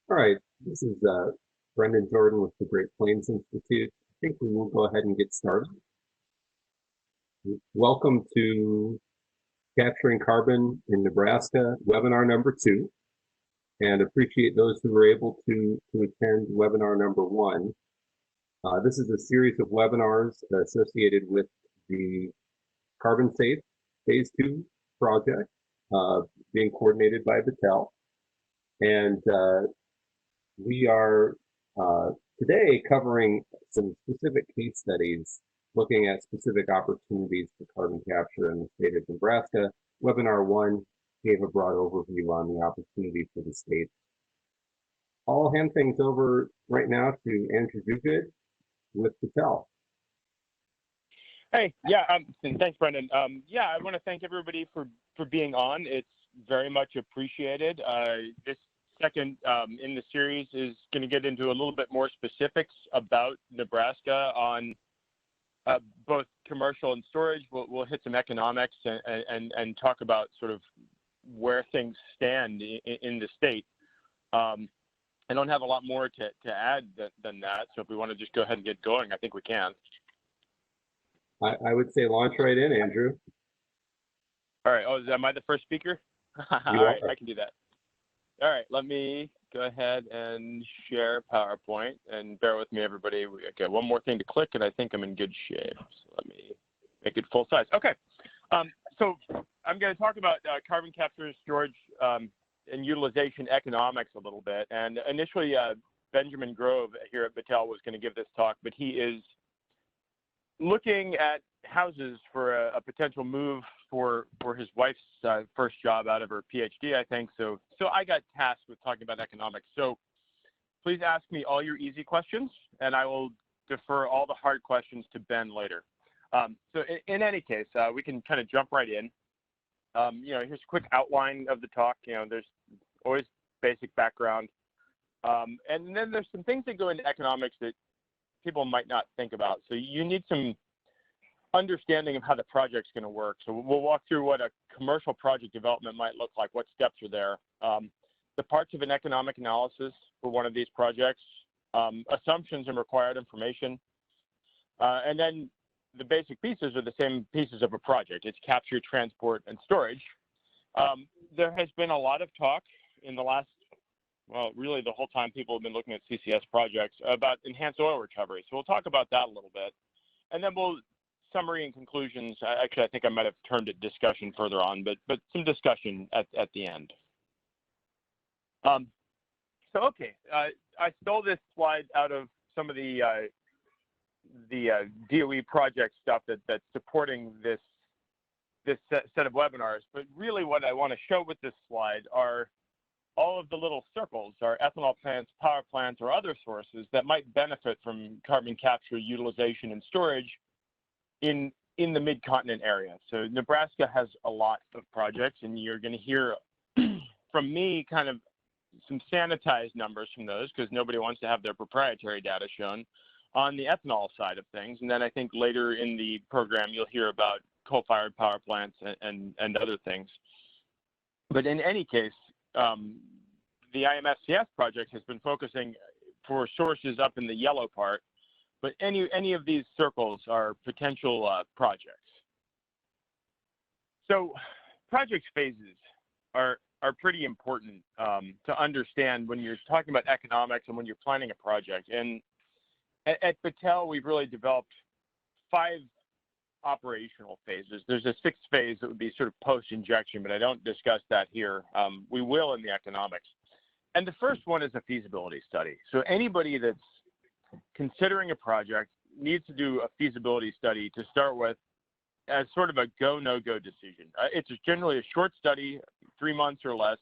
All right, this is Brendan Jordan with the Great Plains Institute. I think we will go ahead and get started. Welcome to Capturing Carbon in Nebraska, webinar number 2, and appreciate those who were able to attend webinar number 1. This is a series of webinars associated with the Carbon Safe Phase 2 project being coordinated by Battelle. And we are today covering some specific case studies looking at specific opportunities for carbon capture in the state of Nebraska. Webinar 1 gave a broad overview on the opportunity for the state. I'll hand things over right now to Andrew Duguid with Battelle. Hey, and thanks, Brendan. I want to thank everybody for being on. It's very much appreciated. This second in the series is going to get into a little bit more specifics about Nebraska on both commercial and storage. We'll hit some economics and talk about sort of where things stand in the state. I don't have a lot more to add than that, so if we want to just go ahead and get going, I think we can. I would say launch right in, Andrew. All right. Oh, am I the first speaker? All right, I can do that. All right, let me go ahead and share PowerPoint, and bear with me, everybody. We got one more thing to click, and I think I'm in good shape. So let me make it full size. Okay, so I'm going to talk about carbon capture and storage and utilization economics a little bit. And initially, Benjamin Grove here at Battelle was going to give this talk, but he is looking at houses for a potential move for his wife's first job out of her PhD, I think. So I got tasked with talking about economics. So please ask me all your easy questions, and I will defer all the hard questions to Ben later. So in any case, we can kind of jump right in. Here's a quick outline of the talk. There's always basic background. And then there's some things that go into economics that people might not think about. So you need some understanding of how the project's going to work. So we'll walk through what a commercial project development might look like, what steps are there, the parts of an economic analysis for one of these projects, assumptions and required information, and then the basic pieces are the same pieces of a project. It's capture, transport, and storage. There has been a lot of talk in the last, well, really the whole time people have been looking at CCS projects about enhanced oil recovery. So we'll talk about that a little bit. And then we'll summary and conclusions. Actually, I think I might have termed it discussion further on, but some discussion at the end. Okay, I stole this slide out of some of the DOE project stuff that's supporting this set of webinars. But really what I want to show with this slide are all of the little circles, are ethanol plants, power plants, or other sources that might benefit from carbon capture, utilization, and storage in the mid-continent area. So Nebraska has a lot of projects, and you're going to hear from me kind of some sanitized numbers from those, because nobody wants to have their proprietary data shown on the ethanol side of things. And then I think later in the program, you'll hear about coal-fired power plants and other things. But in any case, the IMFCS project has been focusing for sources up in the yellow part, but any of these circles are potential projects. So project phases are pretty important to understand when you're talking about economics and when you're planning a project. And at Battelle, we've really developed 5 operational phases. There's a 6th phase that would be sort of post-injection, but I don't discuss that here. We will in the economics. And the first one is a feasibility study. So anybody that's considering a project needs to do a feasibility study to start with as sort of a go, no-go decision. It's generally a short study, 3 months or less.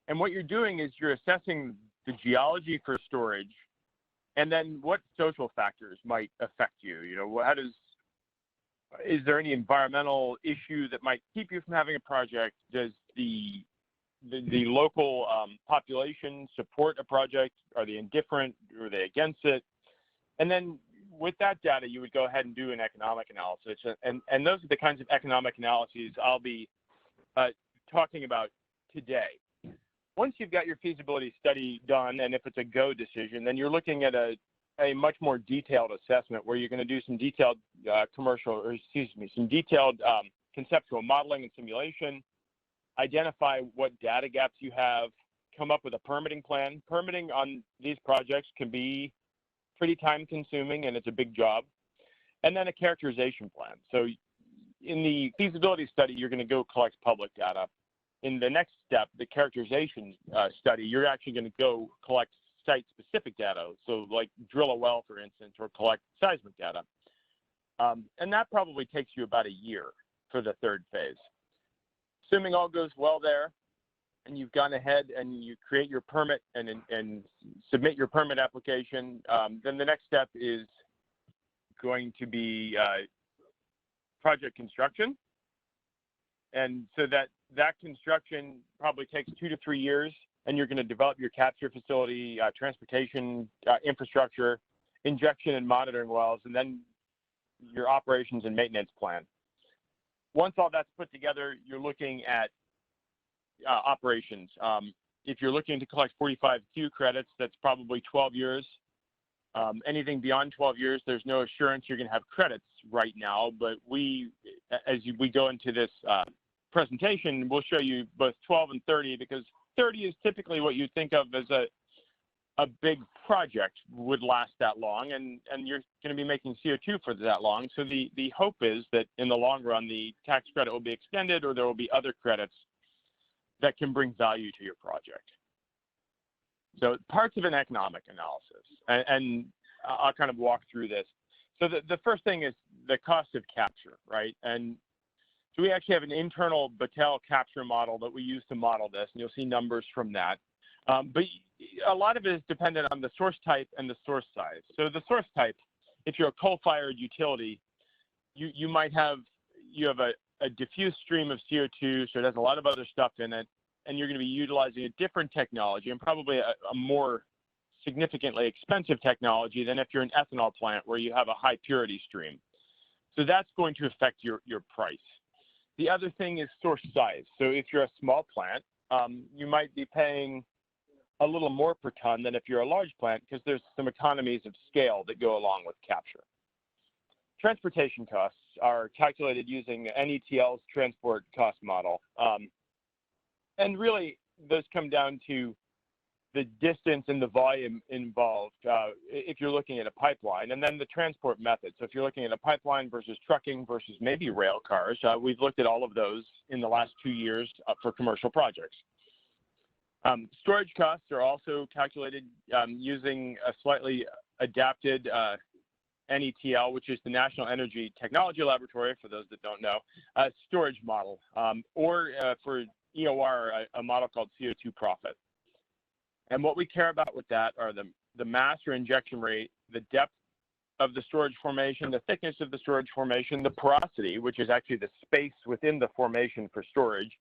And what you're doing is you're assessing the geology for storage, and then what social factors might affect you. Is there any environmental issue that might keep you from having a project? Does the local population support a project? Are they indifferent? Are they against it? And then with that data, you would go ahead and do an economic analysis. And those are the kinds of economic analyses I'll be talking about today. once you've got your feasibility study done, and if it's a go decision, then you're looking at a much more detailed assessment where you're going to do some detailed some detailed conceptual modeling and simulation, identify what data gaps you have, come up with a permitting plan. Permitting on these projects can be pretty time consuming and it's a big job. And then a characterization plan. So in the feasibility study, you're going to go collect public data. In the next step, the characterization study, you're actually going to go collect site-specific data. So like drill a well, for instance, or collect seismic data. And that probably takes you about a year for the third phase. Assuming all goes well there, and you've gone ahead and you create your permit and submit your permit application, then the next step is going to be project construction. And so that construction probably takes 2 to 3 years, and you're going to develop your capture facility, transportation infrastructure, injection and monitoring wells, and then your operations and maintenance plan. Once all that's put together, you're looking at operations. If you're looking to collect 45Q credits, that's probably 12 years. Anything beyond 12 years, there's no assurance you're going to have credits right now, but we go into this presentation, we'll show you both 12 and 30, because 30 is typically what you think of as a big project would last that long, and you're going to be making CO2 for that long. So the hope is that in the long run, the tax credit will be extended, or there will be other credits that can bring value to your project. So parts of an economic analysis, and I'll kind of walk through this. So the first thing is the cost of capture, right? And so we actually have an internal Battelle capture model that we use to model this, and you'll see numbers from that. But a lot of it is dependent on the source type and the source size. So the source type, if you're a coal-fired utility, you have a diffuse stream of CO2, so it has a lot of other stuff in it, and you're going to be utilizing a different technology and probably a more significantly expensive technology than if you're an ethanol plant where you have a high purity stream. So that's going to affect your price. The other thing is source size. So if you're a small plant, you might be paying a little more per ton than if you're a large plant, because there's some economies of scale that go along with capture. Transportation costs are calculated using NETL's transport cost model. And really, those come down to the distance and the volume involved if you're looking at a pipeline, and then the transport method. So if you're looking at a pipeline versus trucking versus maybe rail cars, we've looked at all of those in the last 2 years for commercial projects. Storage costs are also calculated using a slightly adapted NETL, which is the National Energy Technology Laboratory, for those that don't know, storage model, or for EOR, a model called CO2 profit. And what we care about with that are the mass or injection rate, the depth of the storage formation, the thickness of the storage formation, the porosity, which is actually the space within the formation for storage,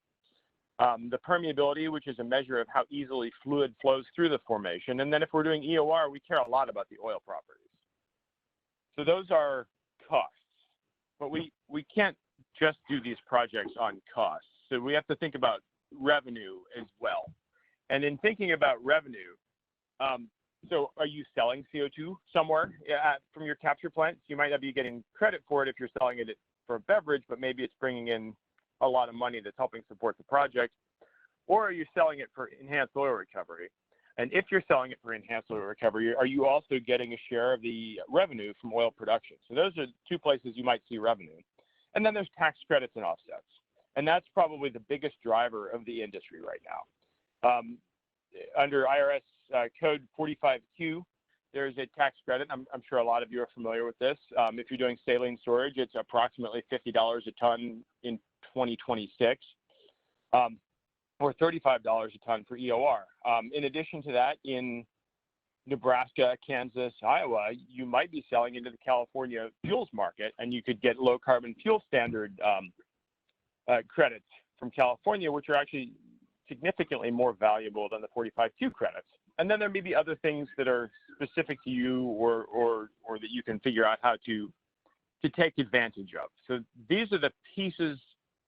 the permeability, which is a measure of how easily fluid flows through the formation. And then if we're doing EOR, we care a lot about the oil properties. So those are costs, but we can't just do these projects on costs. So we have to think about revenue as well. And in thinking about revenue, so are you selling CO2 somewhere from your capture plant? You might not be getting credit for it if you're selling it for a beverage, but maybe it's bringing in a lot of money that's helping support the project. Or are you selling it for enhanced oil recovery? And if you're selling it for enhanced oil recovery, are you also getting a share of the revenue from oil production? So those are 2 places you might see revenue. And then there's tax credits and offsets. And that's probably the biggest driver of the industry right now. Under IRS code 45Q, there's a tax credit. I'm sure a lot of you are familiar with this. If you're doing saline storage, it's approximately $50 a ton in 2026, or $35 a ton for EOR. In addition to that, in Nebraska, Kansas, Iowa, you might be selling into the California fuels market, and you could get low carbon fuel standard credits from California, which are actually significantly more valuable than the 45Q credits. And then there may be other things that are specific to you or that you can figure out how to take advantage of. So these are the pieces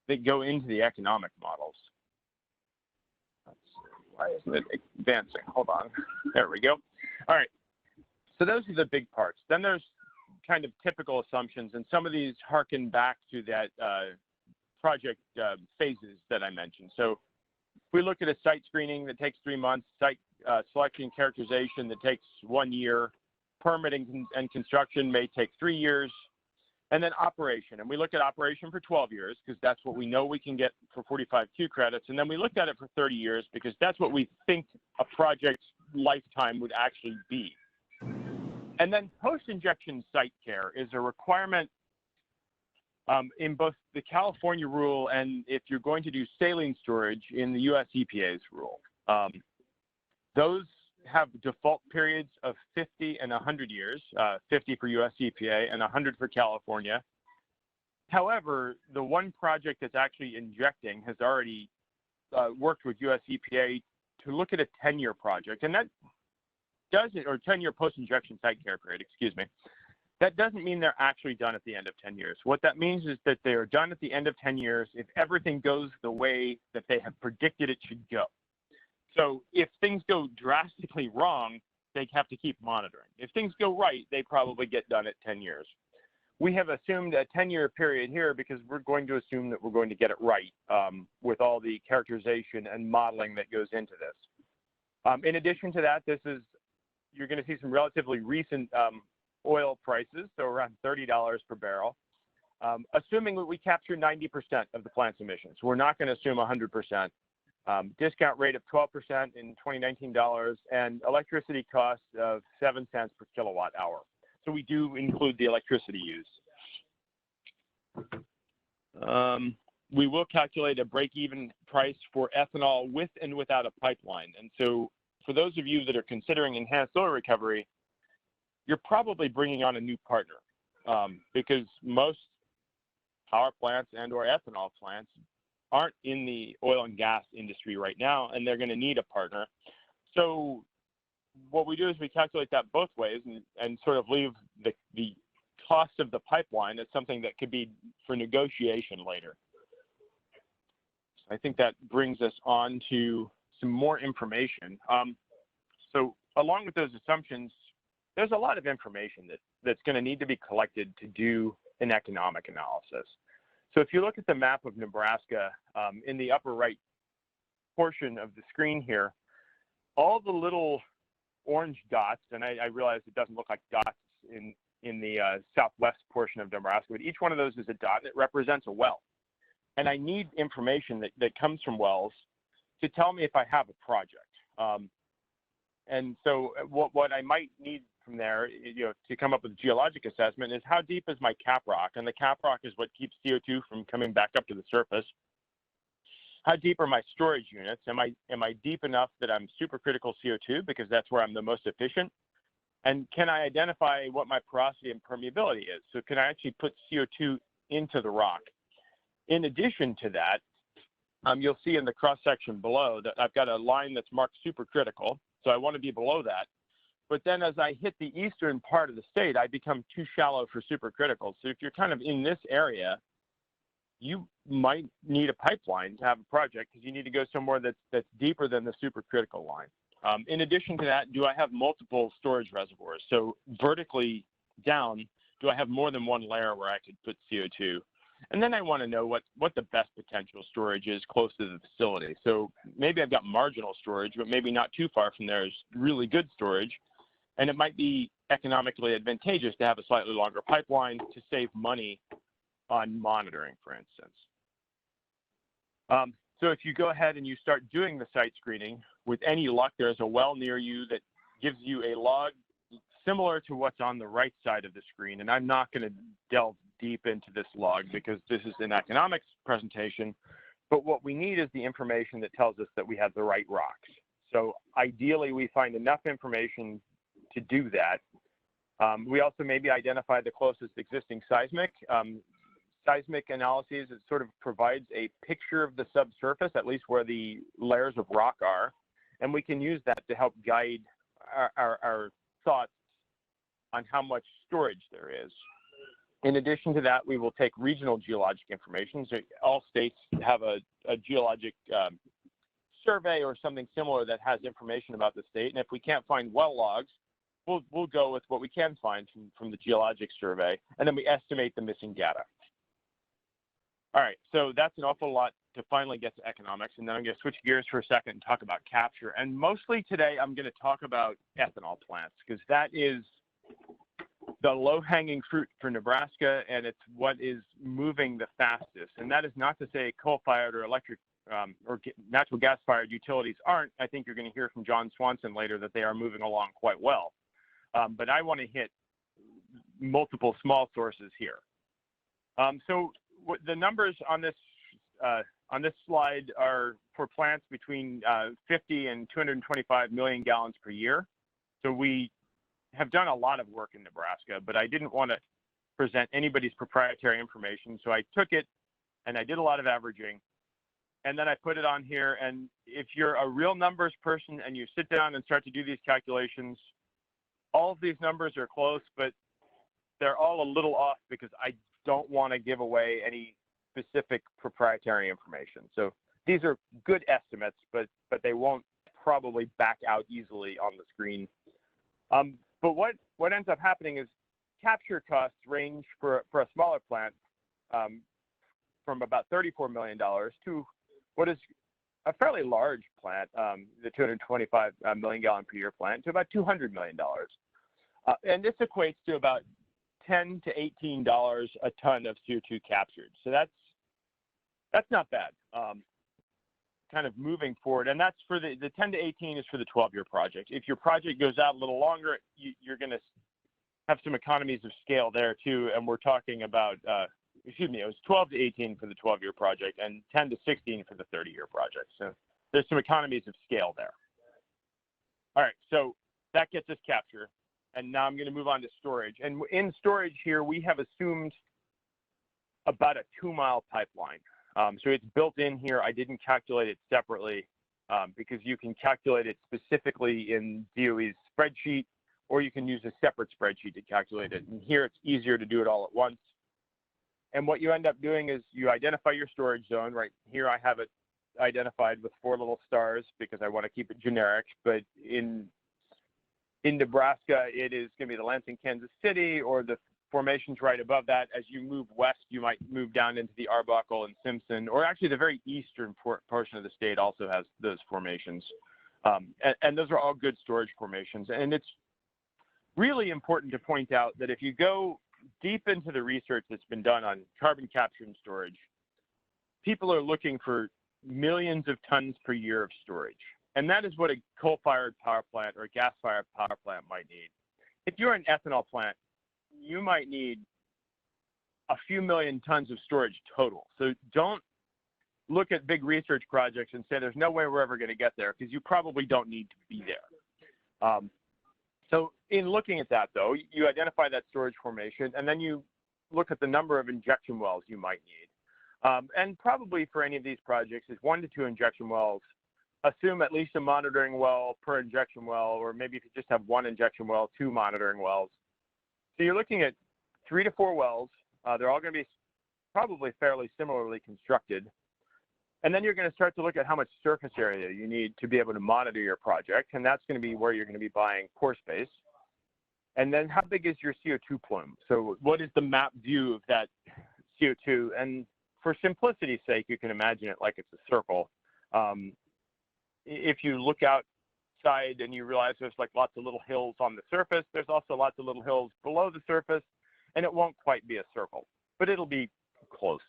that go into the economic models. Let's see, Why isn't it advancing? Hold on. There we go. All right. So those are the big parts. Then there's kind of typical assumptions, and some of these harken back to that project phases that I mentioned. So if we look at a site screening that takes 3 months, site selection and characterization that takes 1 year, permitting and construction may take 3 years, and then operation. And we look at operation for 12 years because that's what we know we can get for 45Q credits. And then we looked at it for 30 years because that's what we think a project's lifetime would actually be. And then post-injection site care is a requirement in both the California rule and if you're going to do saline storage in the US EPA's rule. Those have default periods of 50 and 100 years, 50 for US EPA and 100 for California. However, the one project that's actually injecting has already worked with US EPA to look at a 10-year project, and that doesn't, or 10-year post-injection site care period, excuse me. That doesn't mean they're actually done at the end of 10 years. What that means is that they are done at the end of 10 years if everything goes the way that they have predicted it should go. So if things go drastically wrong, they have to keep monitoring. If things go right, they probably get done at 10 years. We have assumed a 10-year period here because we're going to assume that we're going to get it right with all the characterization and modeling that goes into this. In addition to that, you're going to see some relatively recent oil prices, so around $30 per barrel, assuming that we capture 90% of the plant's emissions. We're not going to assume 100%. Discount rate of 12% in 2019 dollars, and electricity costs of 7 cents per kilowatt hour. So we do include the electricity use. We will calculate a break-even price for ethanol with and without a pipeline. And so for those of you that are considering enhanced oil recovery, you're probably bringing on a new partner because most power plants and or ethanol plants aren't in the oil and gas industry right now, and they're going to need a partner. So what we do is we calculate that both ways and sort of leave the cost of the pipeline as something that could be for negotiation later. So I think that brings us on to some more information. So along with those assumptions, there's a lot of information that's going to need to be collected to do an economic analysis. So if you look at the map of Nebraska in the upper right portion of the screen here, all the little orange dots, and I realize it doesn't look like dots in the southwest portion of Nebraska, but each one of those is a dot that represents a well. And I need information that comes from wells to tell me if I have a project. And so what I might need from there, to come up with a geologic assessment is how deep is my cap rock? And the cap rock is what keeps CO2 from coming back up to the surface. How deep are my storage units? Am I deep enough that I'm supercritical CO2 because that's where I'm the most efficient? And can I identify what my porosity and permeability is? So can I actually put CO2 into the rock? In addition to that, you'll see in the cross section below that I've got a line that's marked supercritical. So I want to be below that. But then as I hit the eastern part of the state, I become too shallow for supercritical. So if you're kind of in this area, you might need a pipeline to have a project because you need to go somewhere that's deeper than the supercritical line. In addition to that, do I have multiple storage reservoirs? So vertically down, do I have more than one layer where I could put CO2? And then I want to know what the best potential storage is close to the facility. So maybe I've got marginal storage, but maybe not too far from there is really good storage. And it might be economically advantageous to have a slightly longer pipeline to save money on monitoring, for instance. So if you go ahead and you start doing the site screening, with any luck, there's a well near you that gives you a log similar to what's on the right side of the screen. And I'm not going to delve deep into this log because this is an economics presentation. But what we need is the information that tells us that we have the right rocks. So ideally, we find enough information to do that. We also maybe identify the closest existing seismic. Seismic analyses, it sort of provides a picture of the subsurface, at least where the layers of rock are. And we can use that to help guide our thoughts on how much storage there is. In addition to that, we will take regional geologic information. So all states have a geologic survey or something similar that has information about the state. And if we can't find well logs, we'll go with what we can find from the geologic survey, and then we estimate the missing data. All right, so that's an awful lot to finally get to economics, and then I'm going to switch gears for a second and talk about capture. And mostly today, I'm going to talk about ethanol plants, because that is the low-hanging fruit for Nebraska, and it's what is moving the fastest. And that is not to say coal-fired or electric or natural gas-fired utilities aren't. I think you're going to hear from John Swanson later that they are moving along quite well. But I want to hit multiple small sources here. So the numbers on this slide are for plants between 50 and 225 million gallons per year. So we have done a lot of work in Nebraska, but I didn't want to present anybody's proprietary information. So I took it and I did a lot of averaging, and then I put it on here. And if you're a real numbers person and you sit down and start to do these calculations, all of these numbers are close, but they're all a little off because I don't want to give away any specific proprietary information. So these are good estimates, but they won't probably back out easily on the screen. But what ends up happening is capture costs range for a smaller plant from about $34 million to what is a fairly large plant, the 225 million gallon per year plant, to about $200 million. And this equates to about $10 to $18 a ton of CO2 captured. So that's not bad. Kind of moving forward, and that's for the 10 to 18 is for the 12-year project. If your project goes out a little longer, you're going to have some economies of scale there too. And we're talking about, excuse me, it was 12 to 18 for the 12-year project and 10 to 16 for the 30-year project. So there's some economies of scale there. All right, so that gets us capture. And now I'm going to move on to storage. And in storage here, we have assumed about a 2-mile pipeline. So it's built in here. I didn't calculate it separately because you can calculate it specifically in DOE's spreadsheet, or you can use a separate spreadsheet to calculate it. And here it's easier to do it all at once. And what you end up doing is you identify your storage zone. Right here I have it identified with 4 little stars because I want to keep it generic. But in Nebraska, it is going to be the Lansing, Kansas City, or the formations right above that. As you move west, you might move down into the Arbuckle and Simpson, or actually the very eastern portion of the state also has those formations. And those are all good storage formations. And it's really important to point out that if you go deep into the research that's been done on carbon capture and storage, people are looking for millions of tons per year of storage. And that is what a coal-fired power plant or a gas-fired power plant might need. If you're an ethanol plant, you might need a few million tons of storage total. So don't look at big research projects and say there's no way we're ever going to get there, because you probably don't need to be there. So in looking at that, though, you identify that storage formation, and then you look at the number of injection wells you might need. And probably for any of these projects is 1 to 2 injection wells. Assume at least a monitoring well per injection well, or maybe if you just have 1 injection well, 2 monitoring wells. So you're looking at 3 to 4 wells. They're all going to be probably fairly similarly constructed. And then you're going to start to look at how much surface area you need to be able to monitor your project. And that's going to be where you're going to be buying pore space. And then how big is your CO2 plume? So what is the map view of that CO2? And for simplicity's sake, you can imagine it like it's a circle. If you look outside and you realize there's like lots of little hills on the surface, there's also lots of little hills below the surface, and it won't quite be a circle, but it'll be close.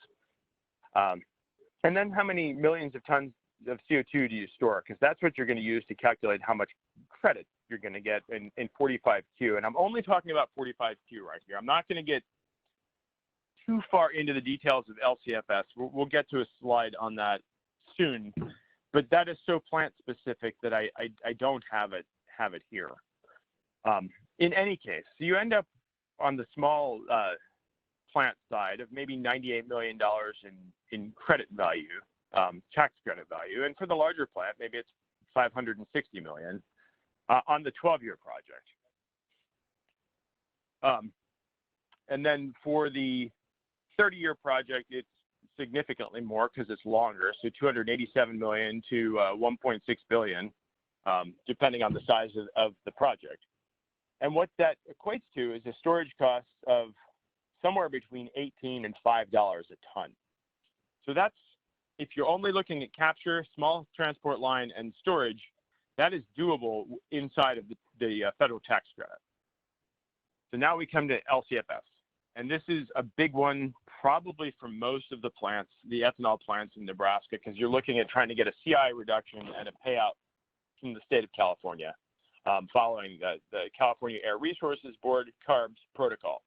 And then how many millions of tons of CO2 do you store? Because that's what you're going to use to calculate how much credit you're going to get in 45Q. And I'm only talking about 45Q right here. I'm not going to get too far into the details of LCFS. We'll get to a slide on that soon. But that is so plant specific that I don't have it here. In any case, so you end up on the small plant side of maybe $98 million in credit value, tax credit value, and for the larger plant, maybe it's $560 million on the 12-year project. And then for the 30-year project, it's significantly more because it's longer, so 287 million to 1.6 billion, depending on the size of the project. And what that equates to is a storage cost of somewhere between $18 and $5 a ton. So that's, if you're only looking at capture, small transport line, and storage, that is doable inside of the federal tax credit. So now we come to LCFS. And this is a big one probably for most of the plants, the ethanol plants in Nebraska, because you're looking at trying to get a CI reduction and a payout from the state of California, following the California Air Resources Board CARBs protocol.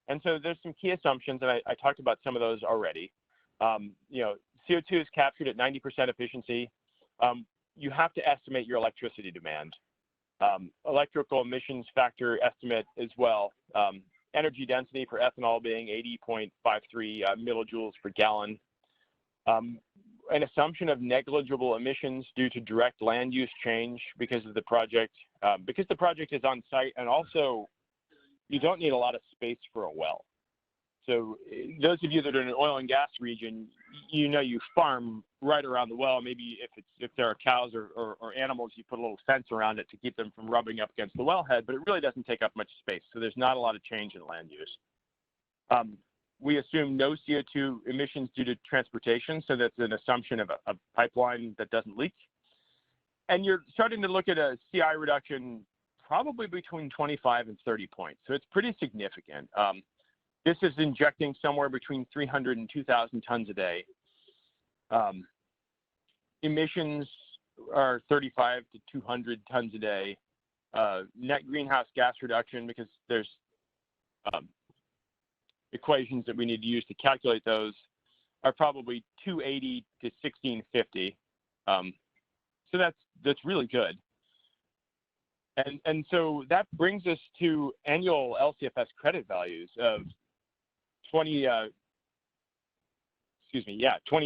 And so there's some key assumptions, and I talked about some of those already. You know, CO2 is captured at 90% efficiency. You have to estimate your electricity demand. Electrical emissions factor estimate as well. Energy density for ethanol being 80.53 millijoules per gallon. An assumption of negligible emissions due to direct land use change because of the project, because the project is on site, and also you don't need a lot of space for a well. So those of you that are in an oil and gas region, you know you farm right around the well. Maybe if there are cows or animals, you put a little fence around it to keep them from rubbing up against the wellhead, but it really doesn't take up much space. So there's not a lot of change in land use. We assume no CO2 emissions due to transportation, so that's an assumption of a pipeline that doesn't leak. And you're starting to look at a CI reduction probably between 25 and 30 points. So it's pretty significant. This is injecting somewhere between 300 and 2,000 tons a day. Emissions are 35 to 200 tons a day. Net greenhouse gas reduction, because there's equations that we need to use to calculate those, are probably 280 to 1650. So that's really good. And so that brings us to annual LCFS credit values of 20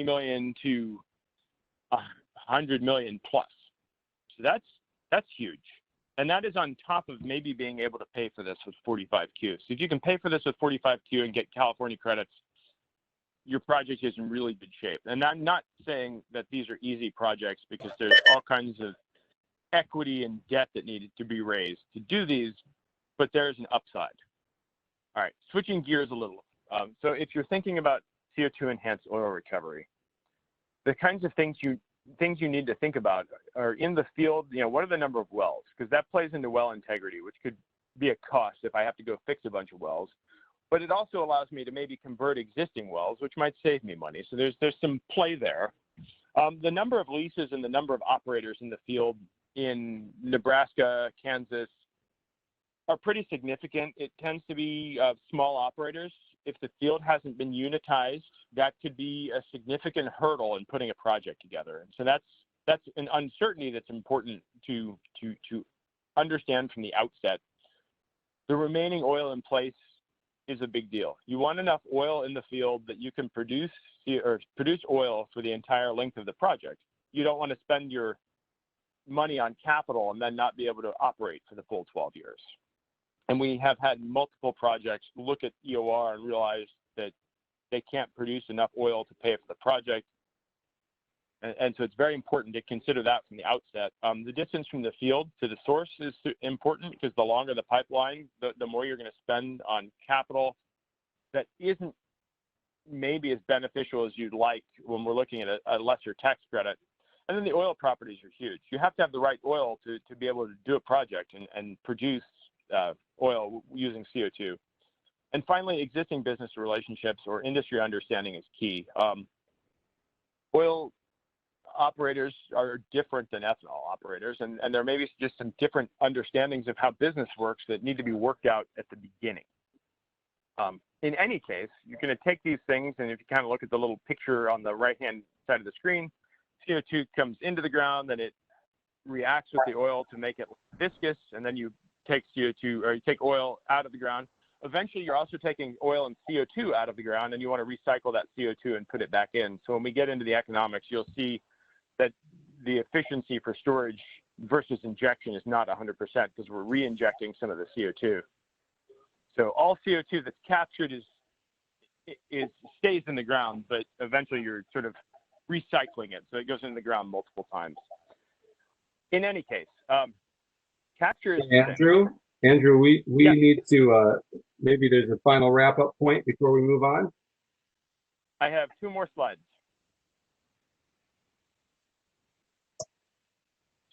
million to 100 million plus. So that's huge. And that is on top of maybe being able to pay for this with 45Q. So if you can pay for this with 45Q and get California credits, your project is in really good shape. And I'm not saying that these are easy projects, because there's all kinds of equity and debt that needed to be raised to do these, but there's an upside. All right, switching gears a little. So if you're thinking about CO2 enhanced oil recovery, the kinds of things you need to think about are in the field. You know, what are the number of wells? Because that plays into well integrity, which could be a cost if I have to go fix a bunch of wells. But it also allows me to maybe convert existing wells, which might save me money. So there's some play there. The number of leases and the number of operators in the field in Nebraska, Kansas are pretty significant. It tends to be small operators. If the field hasn't been unitized, that could be a significant hurdle in putting a project together. And so that's an uncertainty that's important to understand from the outset. The remaining oil in place is a big deal. You want enough oil in the field that you can produce oil for the entire length of the project. You don't want to spend your money on capital and then not be able to operate for the full 12 years. And we have had multiple projects look at EOR and realize that they can't produce enough oil to pay for the project. And so it's very important to consider that from the outset. The distance from the field to the source is important, because the longer the pipeline, the more you're going to spend on capital that isn't maybe as beneficial as you'd like when we're looking at a lesser tax credit. And then the oil properties are huge. You have to have the right oil to be able to do a project and produce oil using CO2. And finally, existing business relationships or industry understanding is key. Oil operators are different than ethanol operators, and there may be just some different understandings of how business works that need to be worked out at the beginning. In any case, you're going to take these things, and if you kind of look at the little picture on the right-hand side of the screen, CO2 comes into the ground, then it reacts with the oil to make it viscous, and then you take CO2 or you take oil out of the ground. Eventually, you're also taking oil and CO2 out of the ground, and you want to recycle that CO2 and put it back in. So when we get into the economics, you'll see that the efficiency for storage versus injection is not 100%, because we're re-injecting some of the CO2. So all CO2 that's captured is it stays in the ground, but eventually you're sort of recycling it. So it goes into the ground multiple times. In any case, capture is Andrew, we yeah. need to, maybe there's a final wrap-up point before we move on. I have 2 more slides.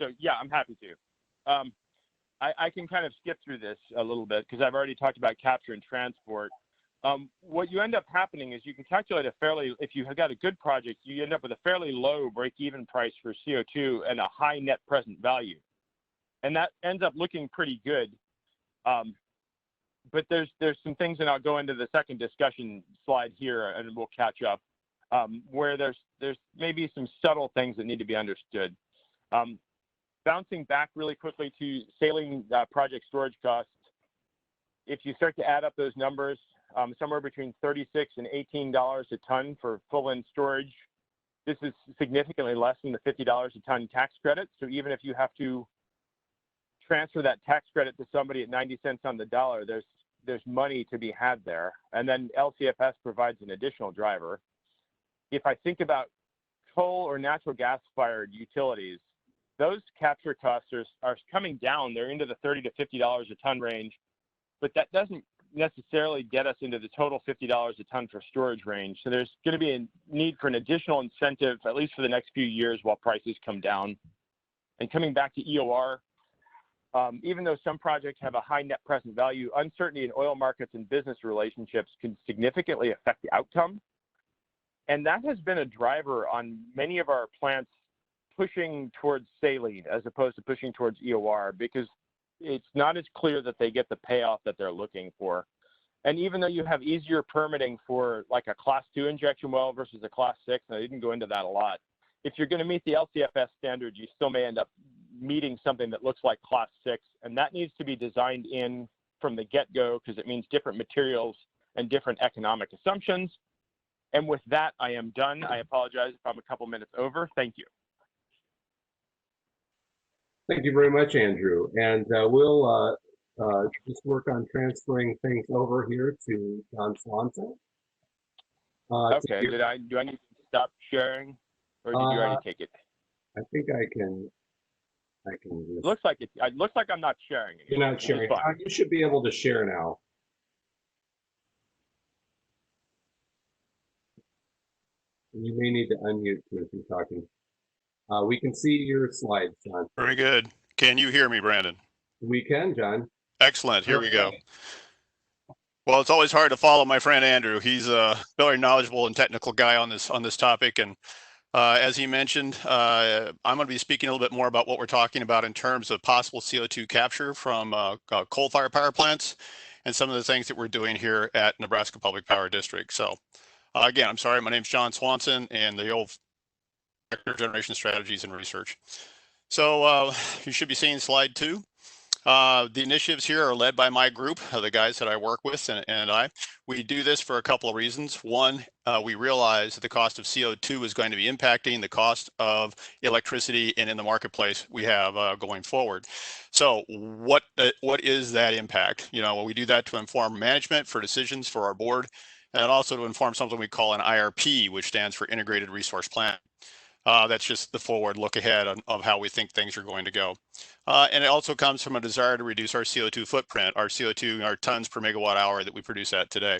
So yeah, I'm happy to. I can kind of skip through this a little bit because I've already talked about capture and transport. What you end up happening is you can calculate if you have got a good project, you end up with a fairly low break-even price for CO2 and a high net present value. And that ends up looking pretty good. But there's some things, and I'll go into the second discussion slide here and we'll catch up, where there's maybe some subtle things that need to be understood. Bouncing back really quickly to saline project storage costs, if you start to add up those numbers, somewhere between $36 and $18 a ton for full-in storage, this is significantly less than the $50 a ton tax credit. So even if you have to transfer that tax credit to somebody at 90 cents on the dollar, there's money to be had there. And then LCFS provides an additional driver. If I think about coal or natural gas-fired utilities, those capture costs are coming down. They're into the $30 to $50 a ton range, but that doesn't necessarily get us into the total $50 a ton for storage range. So there's going to be a need for an additional incentive, at least for the next few years while prices come down. And coming back to EOR, even though some projects have a high net present value, uncertainty in oil markets and business relationships can significantly affect the outcome. And that has been a driver on many of our plants pushing towards saline as opposed to pushing towards EOR, because it's not as clear that they get the payoff that they're looking for. And even though you have easier permitting for like a class 2 injection well versus a class 6, and I didn't go into that a lot, if you're going to meet the LCFS standard, you still may end up meeting something that looks like class 6, and that needs to be designed in from the get-go because it means different materials and different economic assumptions. And with that, I am done. I apologize if I'm a couple minutes over. Thank you. Thank you very much, Andrew. And we'll just work on transferring things over here to John Swanson. Okay. Do I need to stop sharing, or did you already take it? I think I can. Looks like it. It looks like I'm not sharing it. You're not sharing. You should be able to share now. You may need to unmute if you're talking. We can see your slides, John. Very good. Can you hear me, Brandon? We can, John. Excellent. Here we go. Well, it's always hard to follow my friend Andrew. He's a very knowledgeable and technical guy on this topic. And as he mentioned, I'm going to be speaking a little bit more about what we're talking about in terms of possible CO2 capture from coal-fired power plants and some of the things that we're doing here at Nebraska Public Power District. So again, I'm sorry, my name's John Swanson, and the old Director of Generation Strategies and Research. So you should be seeing slide 2. The initiatives here are led by my group, the guys that I work with, and I. We do this for a couple of reasons. One, we realize that the cost of CO2 is going to be impacting the cost of electricity and in the marketplace we have going forward. So what is that impact? You know, we do that to inform management for decisions for our board, and also to inform something we call an IRP, which stands for Integrated Resource Plan. That's just the forward look ahead of how we think things are going to go. And it also comes from a desire to reduce our CO2 footprint, our CO2, our tons per megawatt hour that we produce at today.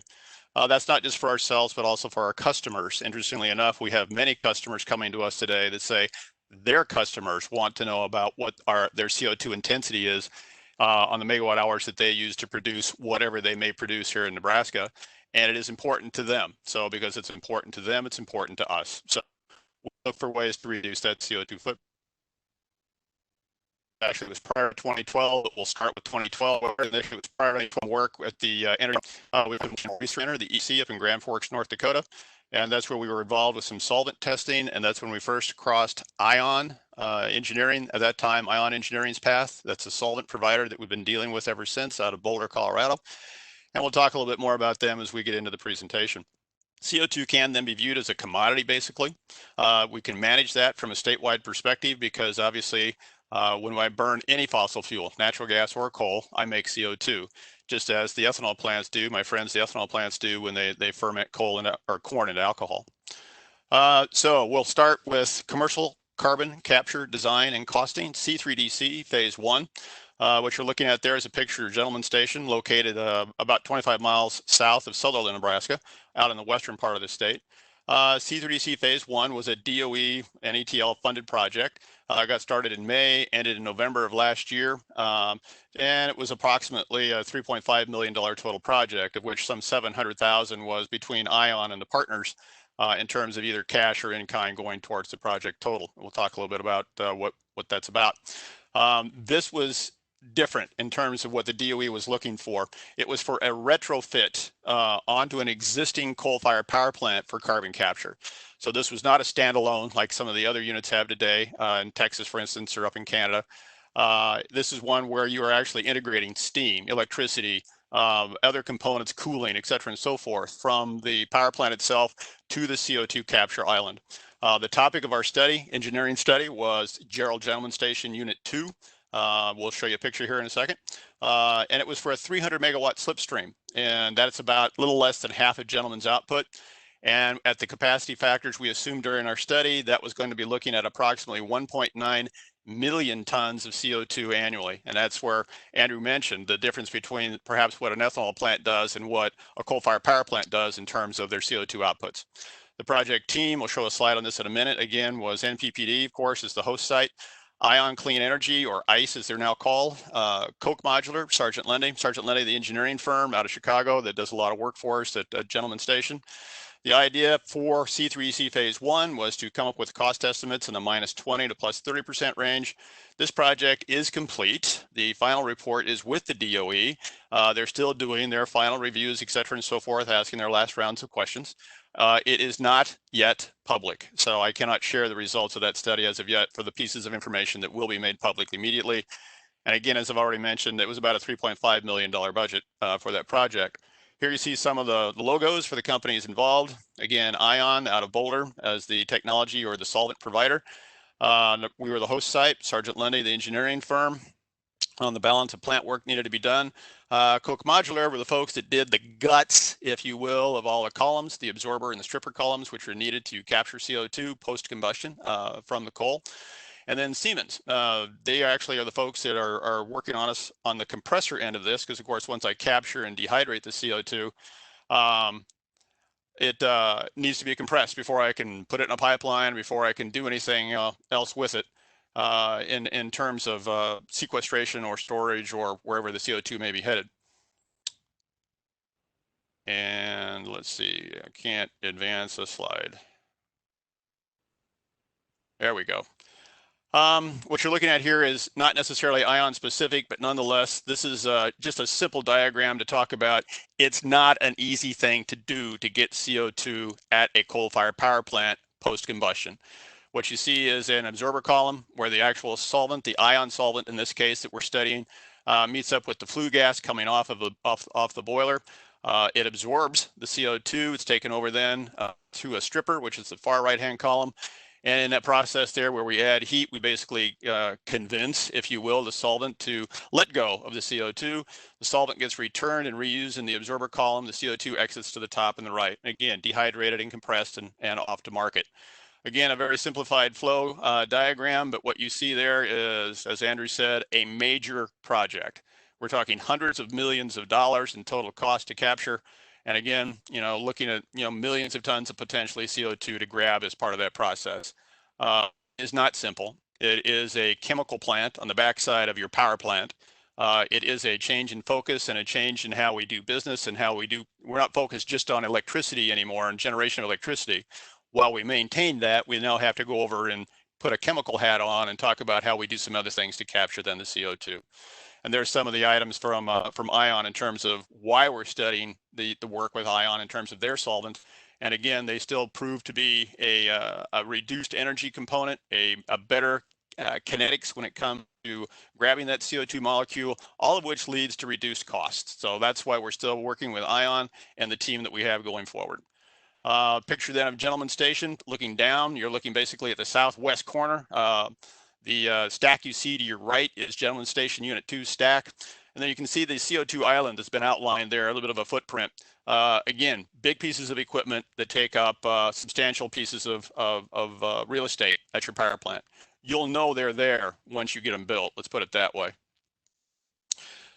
That's not just for ourselves, but also for our customers. Interestingly enough, we have many customers coming to us today that say their customers want to know about what their CO2 intensity is on the megawatt hours that they use to produce whatever they may produce here in Nebraska. And it is important to them. So because it's important to them, it's important to us. So we'll look for ways to reduce that CO2 footprint. Actually, it was prior to 2012. We'll start with 2012. Initially, it was prior to work at the Energy Research Center, the EC, up in Grand Forks, North Dakota. And that's where we were involved with some solvent testing. And that's when we first crossed Ion Engineering. At that time, Ion Engineering's path. That's a solvent provider that we've been dealing with ever since out of Boulder, Colorado. And we'll talk a little bit more about them as we get into the presentation. CO2 can then be viewed as a commodity, basically. We can manage that from a statewide perspective because obviously when I burn any fossil fuel, natural gas or coal, I make CO2. just as the ethanol plants do, my friends, the ethanol plants do when they ferment coal or corn into alcohol. So we'll start with commercial carbon capture design and costing, C3DC phase 1. What you're looking at there is a picture of Gentleman Station located about 25 miles south of Sutherland, Nebraska, out in the western part of the state. C3DC phase 1 was a DOE and ETL funded project. Got started in May, ended in November of last year, and it was approximately a $3.5 million total project, of which some $700,000 was between ION and the partners in terms of either cash or in-kind going towards the project total. We'll talk a little bit about what that's about. This was different in terms of what the DOE was looking for. It was for a retrofit onto an existing coal-fired power plant for carbon capture. So this was not a standalone like some of the other units have today in Texas, for instance, or up in Canada. This is one where you are actually integrating steam, electricity, other components, cooling, et cetera, and so forth from the power plant itself to the CO2 capture island. The topic of our study, engineering study, was Gerald Gentleman Station Unit 2. We'll show you a picture here in a second. And it was for a 300 megawatt slipstream. And that's about a little less than half a Gentleman's output. And at the capacity factors we assumed during our study, that was going to be looking at approximately 1.9 million tons of CO2 annually. And that's where Andrew mentioned the difference between perhaps what an ethanol plant does and what a coal-fired power plant does in terms of their CO2 outputs. The project team, we'll show a slide on this in a minute, again, was NPPD, of course, is the host site. Ion Clean Energy, or ICE as they're now called, Koch Modular, Sargent Lundy, the engineering firm out of Chicago that does a lot of work for us at Gentleman Station. The idea for C3C phase 1 was to come up with cost estimates in the -20 to +30% range. This project is complete. The final report is with the DOE. They're still doing their final reviews, et cetera, and so forth, asking their last rounds of questions. It is not yet public, so I cannot share the results of that study as of yet for the pieces of information that will be made public immediately. And again, as I've already mentioned, it was about a $3.5 million budget for that project. Here you see some of the logos for the companies involved. Again, ION out of Boulder as the technology or the solvent provider. We were the host site, Sargent Lundy, the engineering firm. On the balance of plant work needed to be done. Koch Modular were the folks that did the guts, if you will, of all the columns, the absorber and the stripper columns, which were needed to capture CO2 post-combustion from the coal. And then Siemens, they actually are the folks that are working on us on the compressor end of this, because of course, once I capture and dehydrate the CO2, it needs to be compressed before I can put it in a pipeline, before I can do anything else with it in terms of sequestration or storage or wherever the CO2 may be headed. And let's see, I can't advance a slide. There we go. What you're looking at here is not necessarily ION specific, but nonetheless, this is just a simple diagram to talk about. It's not an easy thing to do to get CO2 at a coal-fired power plant post-combustion. What you see is an absorber column where the actual solvent, the ion solvent in this case that we're studying, meets up with the flue gas coming off of the boiler. It absorbs the CO2. It's taken over then through a stripper, which is the far right-hand column. And in that process there where we add heat, we basically convince, if you will, the solvent to let go of the CO2. The solvent gets returned and reused in the absorber column. The CO2 exits to the top and the right. Again, dehydrated and compressed and off to market. Again, a very simplified flow diagram, but what you see there is, as Andrew said, a major project. We're talking hundreds of millions of dollars in total cost to capture. And again, looking at, millions of tons of potentially CO2 to grab as part of that process. Is not simple. It is a chemical plant on the backside of your power plant. It is a change in focus and a change in how we do business and how we're not focused just on electricity anymore and generation of electricity. While we maintain that, we now have to go over and put a chemical hat on and talk about how we do some other things to capture then the CO2. And there's some of the items from ION in terms of why we're studying the work with ION in terms of their solvent. And again, they still prove to be a reduced energy component, a better kinetics when it comes to grabbing that CO2 molecule, all of which leads to reduced costs. So that's why we're still working with ION and the team that we have going forward. Picture then of Gentleman Station looking down. You're looking basically at the southwest corner. The stack you see to your right is Gentleman Station Unit 2 stack. And then you can see the CO2 island that's been outlined there, a little bit of a footprint. Again, big pieces of equipment that take up substantial pieces of real estate at your power plant. You'll know they're there once you get them built. Let's put it that way.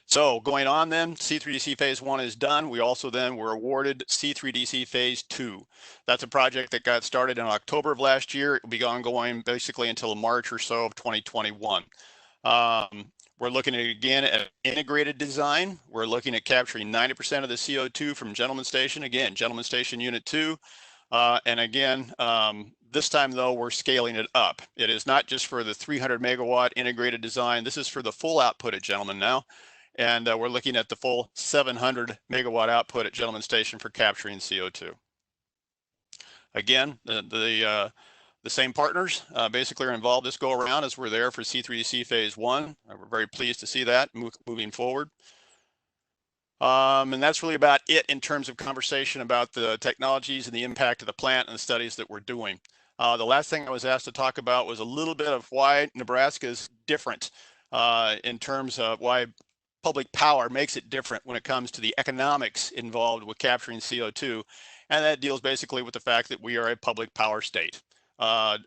So going on then, C3DC phase 1 is done. We also then were awarded C3DC phase 2. That's a project that got started in October of last year. It will be ongoing basically until March or so of 2021. We're looking at, again, at integrated design. We're looking at capturing 90% of the CO2 from Gentleman Station. Again, Gentleman Station Unit 2. And again, this time though, we're scaling it up. It is not just for the 300 megawatt integrated design. This is for the full output at Gentleman now. And we're looking at the full 700 megawatt output at Gentleman Station for capturing CO2. Again, the same partners basically are involved this go around as we're there for C3DC phase 1. We're very pleased to see that moving forward. And that's really about it in terms of conversation about the technologies and the impact of the plant and the studies that we're doing. The last thing I was asked to talk about was a little bit of why Nebraska is different in terms of why public power makes it different when it comes to the economics involved with capturing CO2. And that deals basically with the fact that we are a public power state.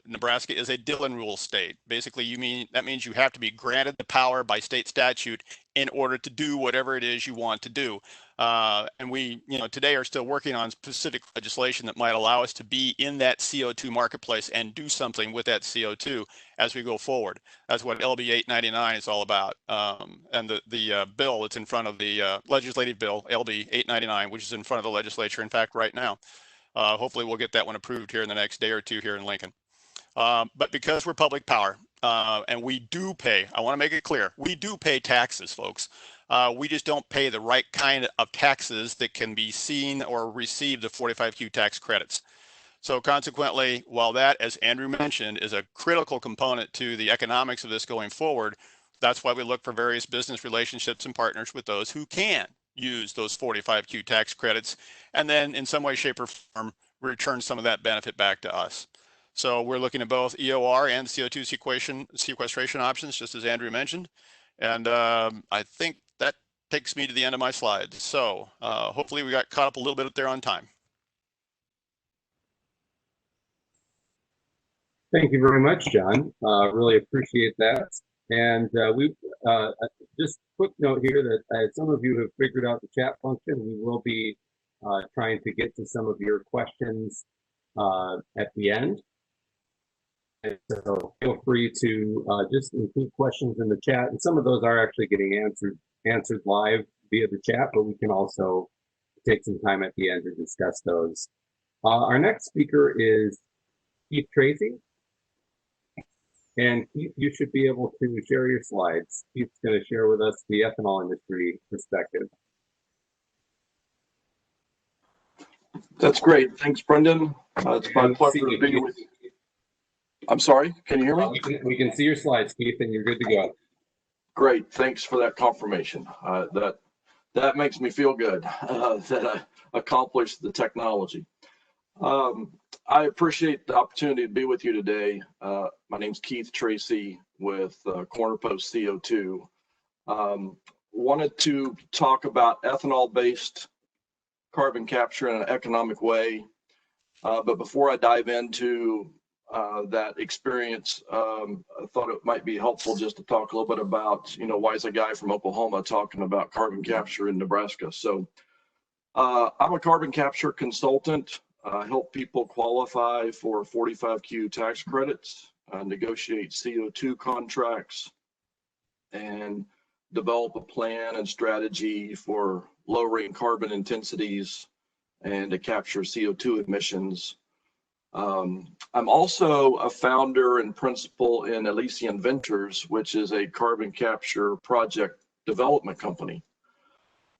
Nebraska is a Dillon rule state. Basically, that means you have to be granted the power by state statute in order to do whatever it is you want to do. And we, today are still working on specific legislation that might allow us to be in that CO2 marketplace and do something with that CO2 as we go forward. That's what LB 899 is all about. And the bill that's in front of the legislative bill, LB 899, which is in front of the legislature, in fact, right now. Hopefully we'll get that one approved here in the next day or two here in Lincoln. But because we're public power and we do pay, I want to make it clear, we do pay taxes, folks. We just don't pay the right kind of taxes that can be seen or receive the 45Q tax credits. So consequently, while that, as Andrew mentioned, is a critical component to the economics of this going forward, that's why we look for various business relationships and partners with those who can use those 45Q tax credits, and then in some way, shape, or form, return some of that benefit back to us. So we're looking at both EOR and CO2 sequestration options, just as Andrew mentioned. And I think that takes me to the end of my slides. So hopefully we got caught up a little bit there on time. Thank you very much, John. Really appreciate that. And we just quick note here that some of you have figured out the chat function. We will be trying to get to some of your questions at the end. And so feel free to just include questions in the chat. And some of those are actually getting answered live via the chat, but we can also take some time at the end to discuss those. Our next speaker is Keith Tracy. And Keith, you should be able to share your slides. Keith's going to share with us the ethanol industry perspective. That's great. Thanks, Brendan. It's my pleasure to be with you. I'm sorry, can you hear me? We can see your slides, Keith, and you're good to go. Great. Thanks for that confirmation. That makes me feel good that I accomplished the technology. I appreciate the opportunity to be with you today. My name's Keith Tracy with Corner Post CO2. Wanted to talk about ethanol-based carbon capture in an economic way. But before I dive into that experience, I thought it might be helpful just to talk a little bit about, why is a guy from Oklahoma talking about carbon capture in Nebraska? So I'm a carbon capture consultant. Help people qualify for 45Q tax credits, negotiate CO2 contracts, and develop a plan and strategy for lowering carbon intensities and to capture CO2 emissions. I'm also a founder and principal in Elysian Ventures, which is a carbon capture project development company.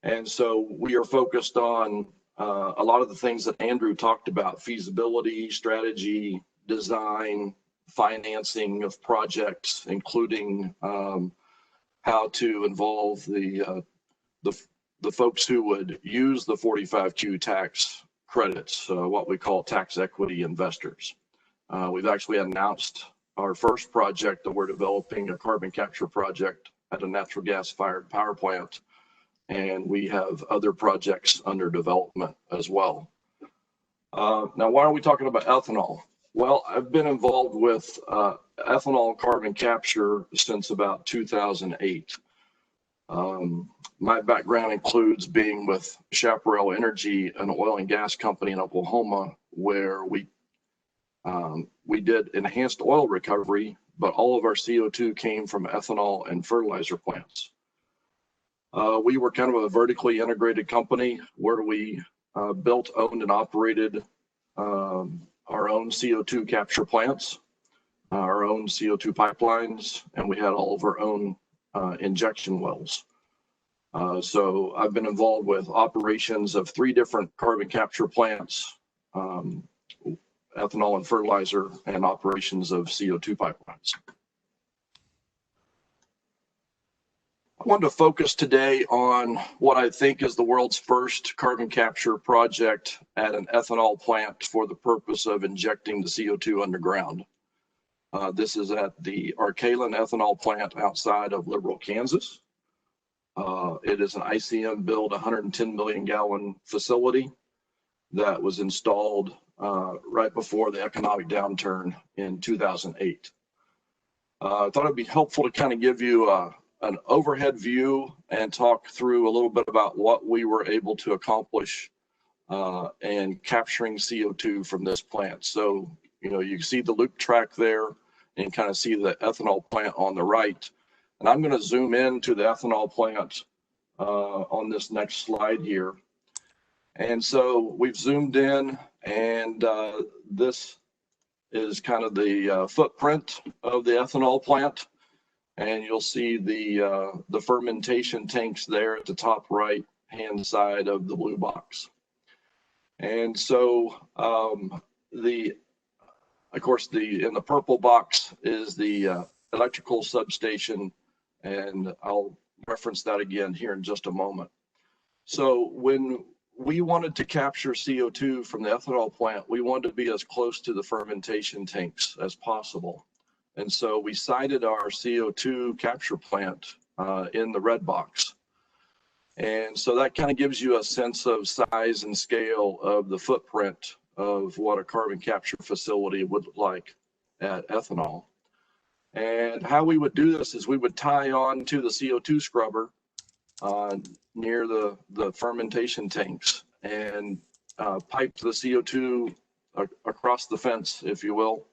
And so we are focused on a lot of the things that Andrew talked about: feasibility, strategy, design, financing of projects, including how to involve the folks who would use the 45Q tax credits, what we call tax equity investors. We've actually announced our first project that we're developing, a carbon capture project at a natural gas fired power plant. And we have other projects under development as well. Now, why are we talking about ethanol? Well, I've been involved with ethanol carbon capture since about 2008. My background includes being with Chaparral Energy, an oil and gas company in Oklahoma, where we did enhanced oil recovery, but all of our CO2 came from ethanol and fertilizer plants. We were kind of a vertically integrated company where we built, owned, and operated our own CO2 capture plants, our own CO2 pipelines, and we had all of our own injection wells. So I've been involved with operations of 3 different carbon capture plants, ethanol and fertilizer, and operations of CO2 pipelines. I wanted to focus today on what I think is the world's first carbon capture project at an ethanol plant for the purpose of injecting the CO2 underground. This is at the Arcalin ethanol plant outside of Liberal, Kansas. It is an ICM built 110 million gallon facility that was installed right before the economic downturn in 2008. I thought it'd be helpful to kind of give you an overhead view and talk through a little bit about what we were able to accomplish in capturing CO2 from this plant. So, you know, you see the loop track there and kind of see the ethanol plant on the right. And I'm going to zoom into the ethanol plant on this next slide here. And so we've zoomed in, and this is kind of the footprint of the ethanol plant. And you'll see the fermentation tanks there at the top right hand side of the blue box. And so of course, in the purple box is the electrical substation, and I'll reference that again here in just a moment. So when we wanted to capture CO2 from the ethanol plant, we wanted to be as close to the fermentation tanks as possible. And so we sited our CO2 capture plant in the red box. And so that kind of gives you a sense of size and scale of the footprint of what a carbon capture facility would look like at ethanol. And how we would do this is we would tie on to the CO2 scrubber near the fermentation tanks and pipe the CO2 across the fence, if you will,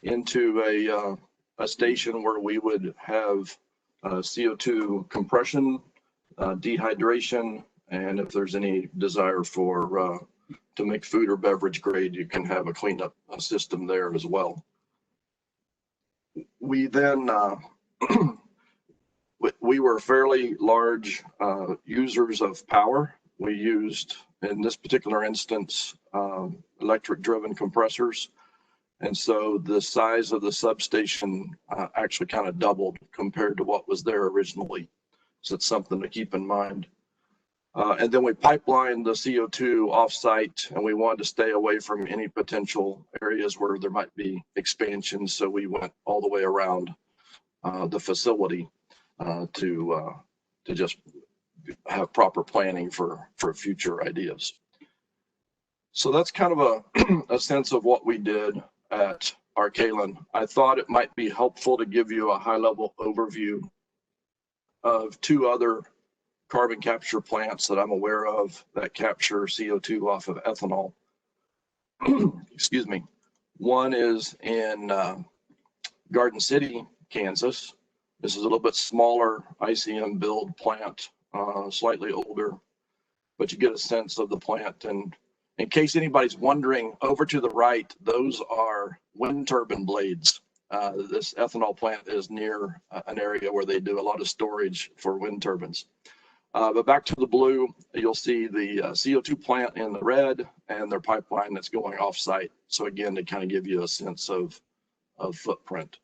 into a station where we would have CO2 compression, dehydration, and if there's any desire for to make food or beverage grade, you can have a cleanup system there as well. We then, we were fairly large users of power. We used, in this particular instance, electric driven compressors. And so the size of the substation actually kind of doubled compared to what was there originally. So it's something to keep in mind. And then we pipelined the CO2 offsite, and we wanted to stay away from any potential areas where there might be expansion. So we went all the way around the facility to just have proper planning for future ideas. So that's kind of a sense of what we did at Arcalin. I thought it might be helpful to give you a high-level overview of 2 other carbon capture plants that I'm aware of that capture CO2 off of ethanol. Excuse me. One is in Garden City, Kansas. This is a little bit smaller ICM build plant, slightly older, but you get a sense of the plant. And in case anybody's wondering, over to the right, those are wind turbine blades. This ethanol plant is near an area where they do a lot of storage for wind turbines. But back to the blue, you'll see the CO2 plant in the red and their pipeline that's going off-site. So again, to kind of give you a sense of footprint.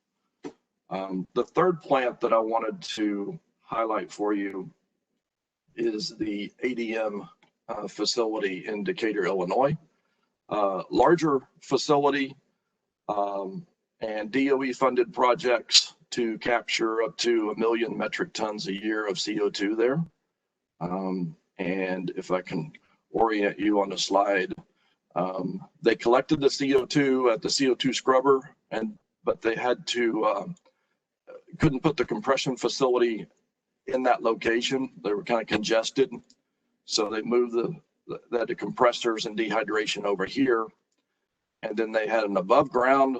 The third plant that I wanted to highlight for you is the ADM facility in Decatur, Illinois. Larger facility and DOE funded projects to capture up to 1 million metric tons a year of CO2 there. And if I can orient you on the slide, they collected the CO2 at the CO2 scrubber, but they had to couldn't put the compression facility in that location. They were kind of congested, so they moved the compressors and dehydration over here, and then they had an above ground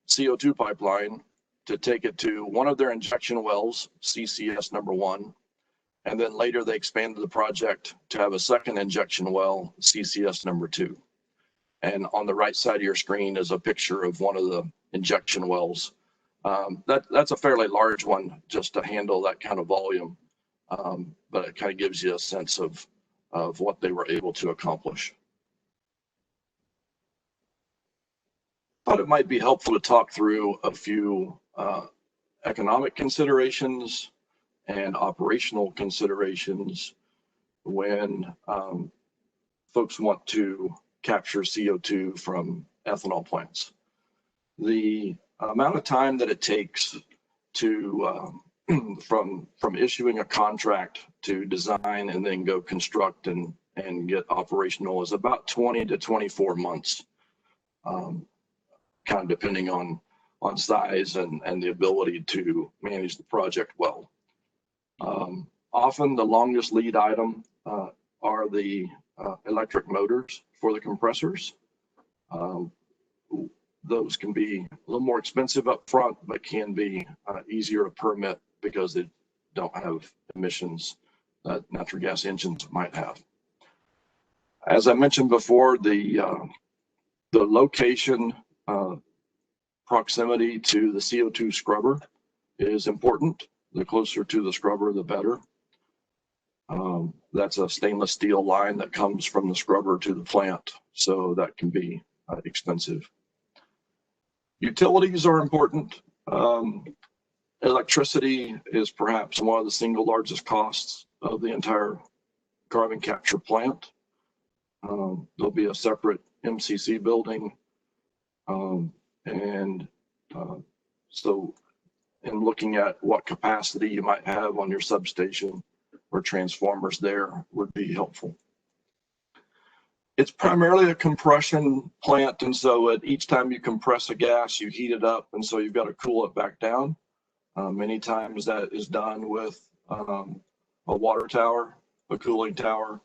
CO2 pipeline to take it to one of their injection wells, CCS number 1. And then later they expanded the project to have a second injection well, CCS number 2. And on the right side of your screen is a picture of one of the injection wells. That's a fairly large one just to handle that kind of volume. But it kind of gives you a sense of what they were able to accomplish. Thought it might be helpful to talk through a few economic considerations and operational considerations when folks want to capture CO2 from ethanol plants. The amount of time that it takes to from issuing a contract to design and then go construct and get operational is about 20 to 24 months, kind of depending on size and the ability to manage the project well. Often the longest lead item are the electric motors for the compressors. Those can be a little more expensive up front, but can be easier to permit because they don't have emissions that natural gas engines might have. As I mentioned before, the location, proximity to the CO2 scrubber is important. The closer to the scrubber, the better. That's a stainless steel line that comes from the scrubber to the plant, so that can be expensive. Utilities are important. Electricity is perhaps one of the single largest costs of the entire carbon capture plant. There'll be a separate MCC building. So in looking at what capacity you might have on your substation or transformers there would be helpful. It's primarily a compression plant, and so at each time you compress a gas, you heat it up, and so you've got to cool it back down. Many times that is done with a water tower, a cooling tower.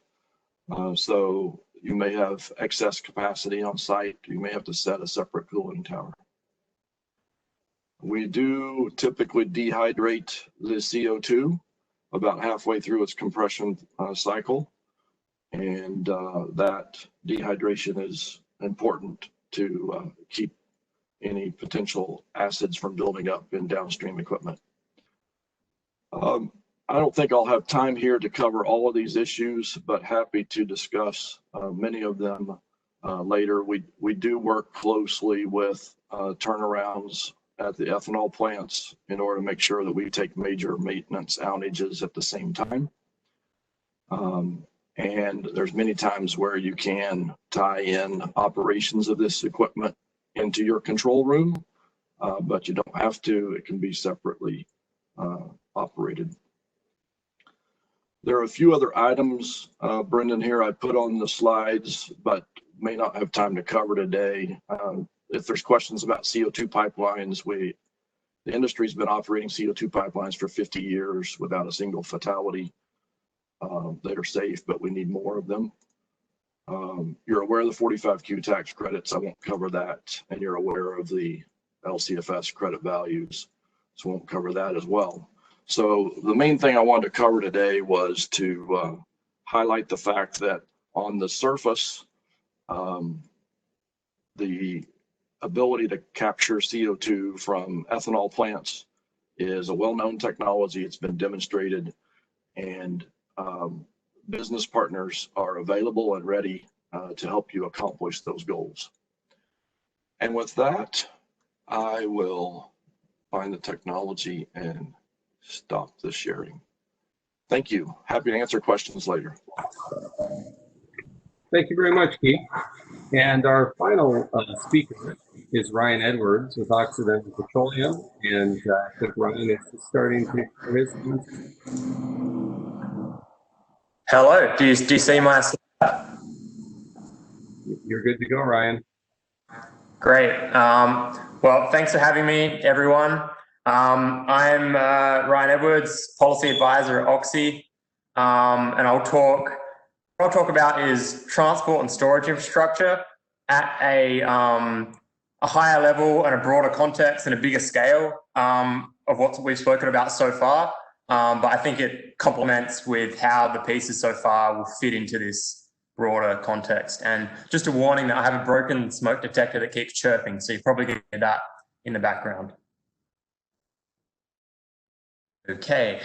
So you may have excess capacity on site. You may have to set a separate cooling tower. We do typically dehydrate the CO2 about halfway through its compression cycle. And that dehydration is important to keep any potential acids from building up in downstream equipment. I don't think I'll have time here to cover all of these issues, but happy to discuss many of them later. We do work closely with turnarounds at the ethanol plants in order to make sure that we take major maintenance outages at the same time. And there's many times where you can tie in operations of this equipment into your control room, but you don't have to. It can be separately operated. There are a few other items, Brendan, here I put on the slides, but may not have time to cover today. If there's questions about CO2 pipelines, the industry's been operating CO2 pipelines for 50 years without a single fatality. That are safe, but we need more of them. You're aware of the 45Q tax credits. I won't cover that. And you're aware of the LCFS credit values, so I won't cover that as well. So the main thing I wanted to cover today was to highlight the fact that on the surface, the ability to capture CO2 from ethanol plants is a well-known technology. It's been demonstrated, and business partners are available and ready to help you accomplish those goals. And with that, I will find the technology and stop the sharing. Thank you. Happy to answer questions later. Thank you very much, Keith. And our final speaker is Ryan Edwards with Occidental Petroleum, and I think Ryan is just starting to share his views. Hello, do you see my slide? You're good to go, Ryan. Great. Well, thanks for having me, everyone. I'm Ryan Edwards, Policy Advisor at Oxy, and what I'll talk about is transport and storage infrastructure at a higher level and a broader context and a bigger scale of what we've spoken about so far. But I think it complements with how the pieces so far will fit into this broader context. And just a warning that I have a broken smoke detector that keeps chirping, so you probably can hear that in the background. Okay.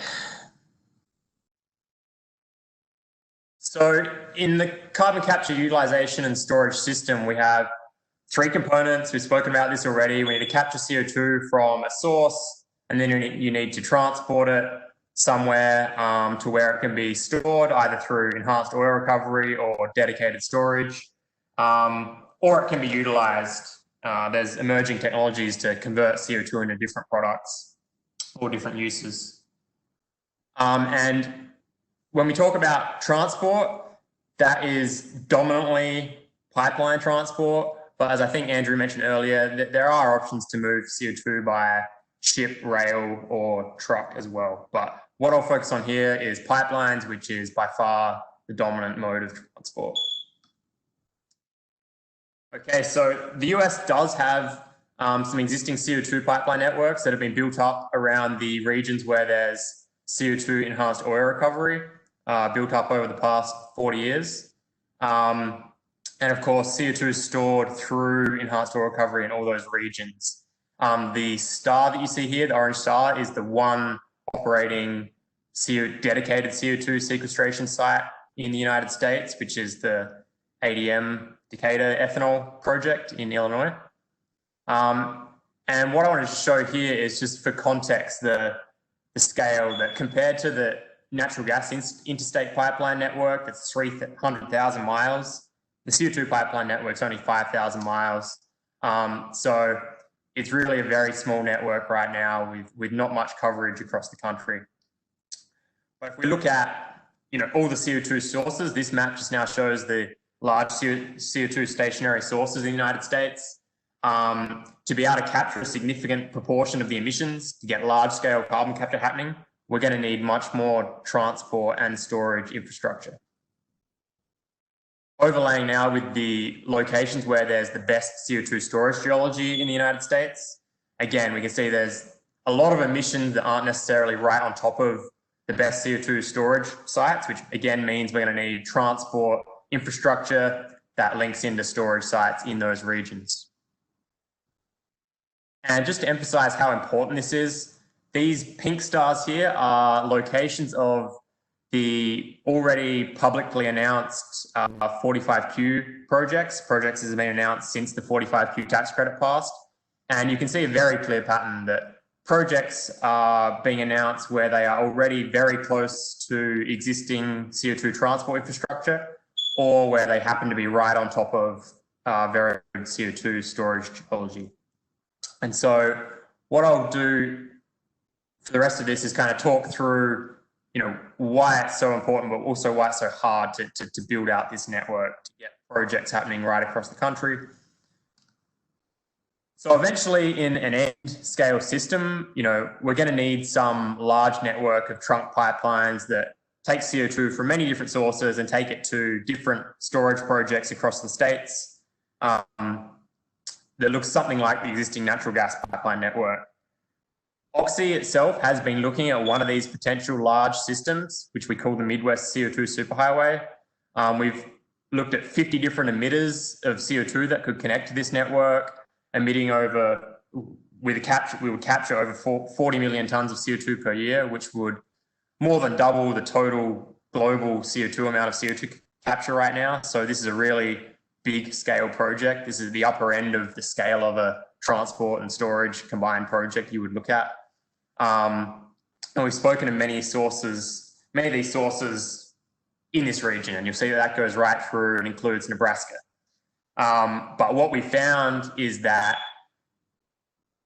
So in the carbon capture, utilization and storage system, we have three components. We've spoken about this already. We need to capture CO2 from a source, and then you need to transport it somewhere to where it can be stored, either through enhanced oil recovery or dedicated storage, or it can be utilized. There's emerging technologies to convert CO2 into different products or different uses. And when we talk about transport, that is dominantly pipeline transport. But as I think Andrew mentioned earlier, there are options to move CO2 by ship, rail, or truck as well. But what I'll focus on here is pipelines, which is by far the dominant mode of transport. Okay, so the US does have some existing CO2 pipeline networks that have been built up around the regions where there's CO2 enhanced oil recovery, built up over the past 40 years. And of course, CO2 is stored through enhanced oil recovery in all those regions. The star that you see here, the orange star, is the one operating dedicated CO2 sequestration site in the United States, which is the ADM Decatur Ethanol project in Illinois. And what I wanted to show here is just for context, the scale that compared to the natural gas interstate pipeline network, that's 300,000 miles. The CO2 pipeline network is only 5,000 miles. So it's really a very small network right now with not much coverage across the country. But if we look at all the CO2 sources, this map just now shows the large CO2 stationary sources in the United States. To be able to capture a significant proportion of the emissions, to get large scale carbon capture happening, we're going to need much more transport and storage infrastructure. Overlaying now with the locations where there's the best CO2 storage geology in the United States. Again, we can see there's a lot of emissions that aren't necessarily right on top of the best CO2 storage sites, which again means we're going to need transport infrastructure that links into storage sites in those regions. And just to emphasize how important this is, these pink stars here are locations of the already publicly announced 45Q projects that have been announced since the 45Q tax credit passed. And you can see a very clear pattern that projects are being announced where they are already very close to existing CO2 transport infrastructure, or where they happen to be right on top of very good CO2 storage geology. And so what I'll do for the rest of this is kind of talk through why it's so important, but also why it's so hard to build out this network to get projects happening right across the country. So eventually in an end scale system, we're going to need some large network of trunk pipelines that take CO2 from many different sources and take it to different storage projects across the states that looks something like the existing natural gas pipeline network. Oxy itself has been looking at one of these potential large systems, which we call the Midwest CO2 Superhighway. We've looked at 50 different emitters of CO2 that could connect to this network, emitting we would capture over 40 million tons of CO2 per year, which would more than double the total global CO2 amount of CO2 capture right now. So this is a really big scale project. This is the upper end of the scale of a transport and storage combined project you would look at. And we've spoken to many of these sources in this region, and you'll see that goes right through and includes Nebraska. But what we found is that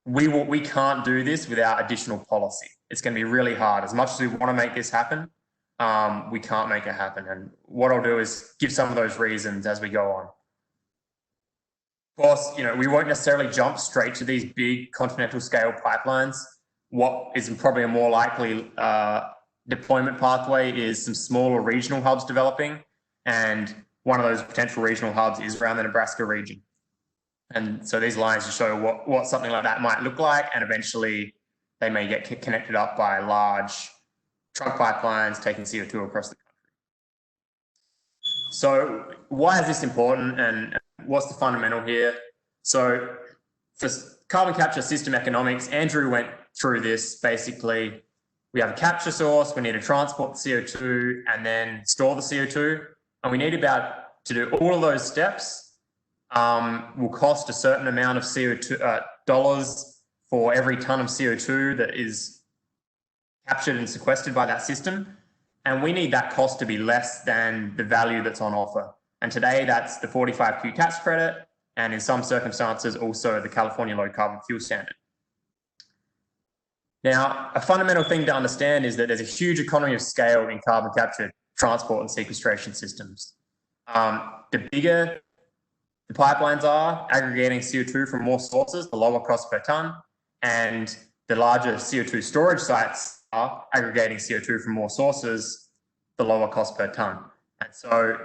we can't do this without additional policy. It's going to be really hard. As much as we want to make this happen, we can't make it happen. And what I'll do is give some of those reasons as we go on. Of course, we won't necessarily jump straight to these big continental scale pipelines. What is probably a more likely deployment pathway is some smaller regional hubs developing. And one of those potential regional hubs is around the Nebraska region. And so these lines just show what something like that might look like, and eventually they may get connected up by large trunk pipelines taking CO2 across the country. So why is this important, and what's the fundamental here? So for carbon capture system economics, Andrew went through this. Basically, we have a capture source, we need to transport the CO2 and then store the CO2. And we need to do all of those steps will cost a certain amount of CO2 dollars for every ton of CO2 that is captured and sequestered by that system. And we need that cost to be less than the value that's on offer. And today that's the 45Q tax credit, and in some circumstances also the California Low Carbon Fuel Standard. Now, a fundamental thing to understand is that there's a huge economy of scale in carbon capture, transport and sequestration systems. The bigger the pipelines are aggregating CO2 from more sources, the lower cost per ton, and the larger CO2 storage sites are aggregating CO2 from more sources, the lower cost per ton. And so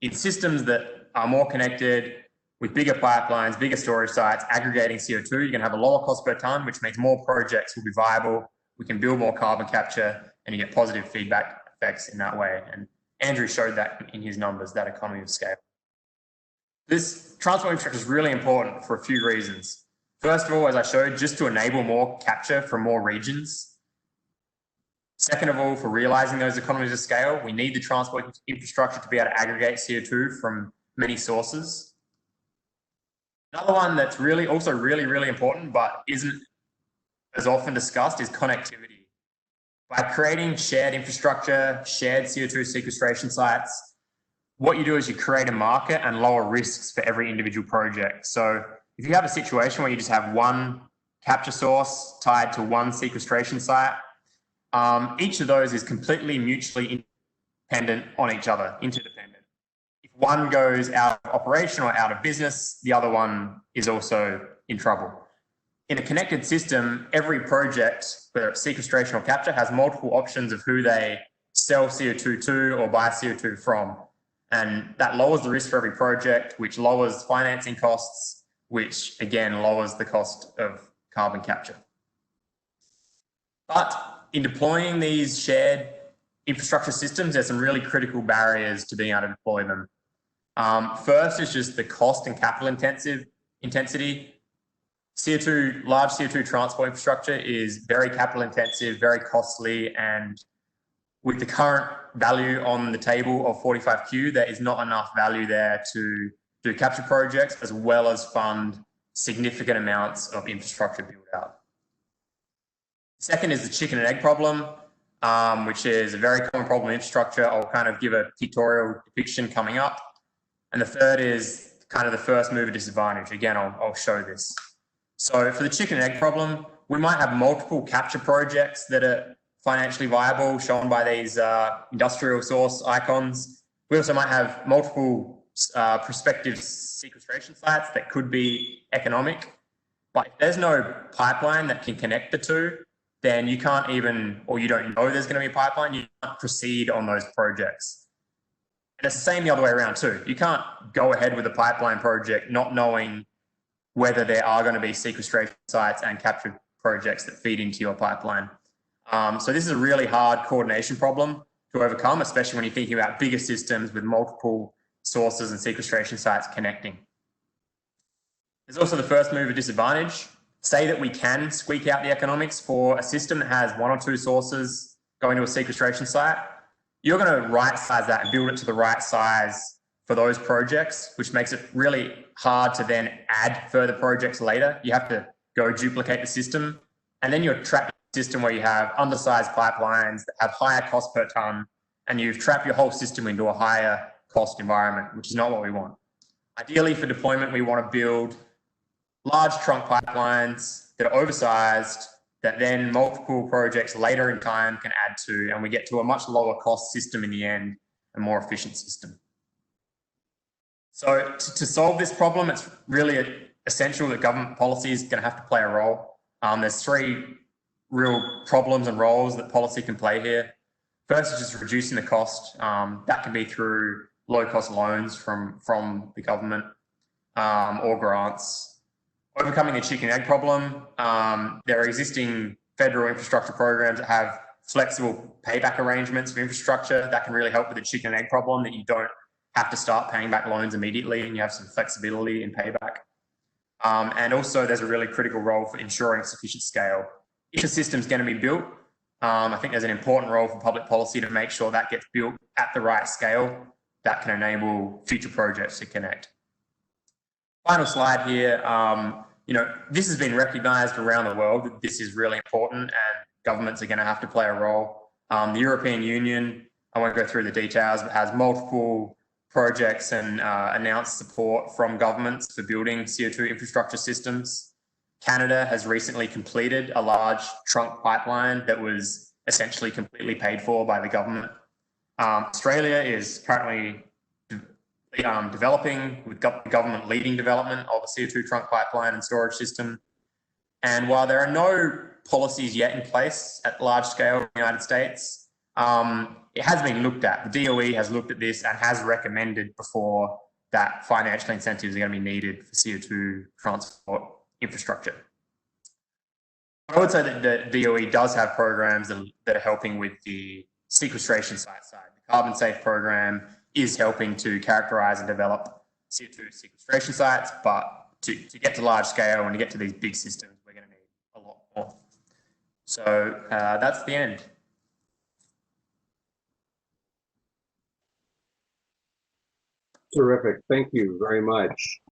in systems that are more connected with bigger pipelines, bigger storage sites, aggregating CO2, you're going to have a lower cost per ton, which means more projects will be viable. We can build more carbon capture and you get positive feedback effects in that way. And Andrew showed that in his numbers, that economy of scale. This transport infrastructure is really important for a few reasons. First of all, as I showed, just to enable more capture from more regions. Second of all, for realizing those economies of scale, we need the transport infrastructure to be able to aggregate CO2 from many sources. Another one that's really important, but isn't as often discussed, is connectivity. By creating shared infrastructure, shared CO2 sequestration sites, what you do is you create a market and lower risks for every individual project. So if you have a situation where you just have one capture source tied to one sequestration site, each of those is completely mutually independent on each other, interdependent. If one goes out of operation or out of business, the other one is also in trouble. In a connected system, every project, whether it's sequestration or capture, has multiple options of who they sell CO2 to or buy CO2 from. And that lowers the risk for every project, which lowers financing costs, which again lowers the cost of carbon capture. But in deploying these shared infrastructure systems, there's some really critical barriers to being able to deploy them. First is just the cost and capital intensity. Large CO2 transport infrastructure is very capital intensive, very costly, and with the current value on the table of 45Q, there is not enough value there to do capture projects as well as fund significant amounts of infrastructure build out. Second is the chicken and egg problem, which is a very common problem in infrastructure. I'll kind of give a pictorial depiction coming up. And the third is kind of the first mover disadvantage. Again, I'll show this. So for the chicken and egg problem, we might have multiple capture projects that are financially viable, shown by these industrial source icons. We also might have multiple prospective sequestration sites that could be economic. But if there's no pipeline that can connect the two, then you can't even, or you don't know there's going to be a pipeline, you can't proceed on those projects. And it's the same the other way around too. You can't go ahead with a pipeline project not knowing whether there are going to be sequestration sites and capture projects that feed into your pipeline. So this is a really hard coordination problem to overcome, especially when you're thinking about bigger systems with multiple sources and sequestration sites connecting. There's also the first mover disadvantage. Say that we can squeak out the economics for a system that has one or two sources going to a sequestration site. You're going to right size that and build it to the right size for those projects, which makes it really hard to then add further projects later. You have to go duplicate the system, and then you're trapped in a system where you have undersized pipelines that have higher cost per ton, and you've trapped your whole system into a higher cost environment, which is not what we want. Ideally for deployment, we want to build large trunk pipelines that are oversized, that then multiple projects later in time can add to, and we get to a much lower cost system in the end, a more efficient system. So to solve this problem, it's really essential that government policy is going to have to play a role. There's three real problems and roles that policy can play here. First is just reducing the cost. That can be through low-cost loans from the government or grants. Overcoming the chicken egg problem. There are existing federal infrastructure programs that have flexible payback arrangements for infrastructure that can really help with the chicken egg problem, that you don't have to start paying back loans immediately and you have some flexibility in payback. And also there's a really critical role for ensuring sufficient scale. If a system's going to be built, I think there's an important role for public policy to make sure that gets built at the right scale that can enable future projects to connect. Final slide here. You know, this has been recognised around the world that this is really important, and governments are going to have to play a role. The European Union, I won't go through the details, but has multiple projects and announced support from governments for building CO2 infrastructure systems. Canada has recently completed a large trunk pipeline that was essentially completely paid for by the government. Australia is currently developing, with government leading development of a CO2 trunk pipeline and storage system. And while there are no policies yet in place at large scale in the United States, it has been looked at. The DOE has looked at this and has recommended before that financial incentives are going to be needed for CO2 transport infrastructure. I would say that the DOE does have programs that are helping with the sequestration side. The Carbon Safe program is helping to characterize and develop CO2 sequestration sites, but to get to large scale and to get to these big systems, we're going to need a lot more. So that's the end. Terrific. Thank you very much.